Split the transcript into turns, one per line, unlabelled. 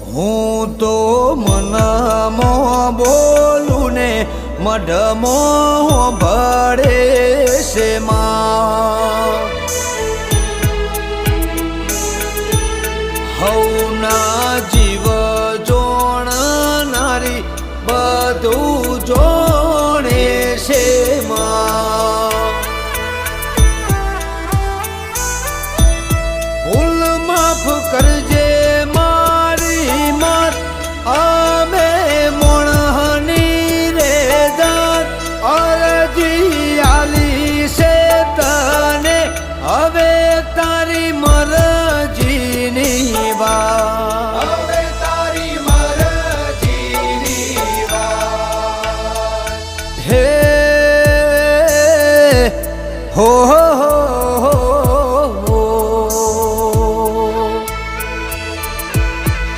હું તો મનમાં બોલું ને મઢમાં ભળે છે માં હવના જીવ જોણનારી બધું જોણે છે માં ભૂલ માફ કરજે મારી માત અમે મોણહની રે દાત અરજી આલી છે તને હવે તારી મરજીની વાત
હવે તારી મરજીની વાત
હે હો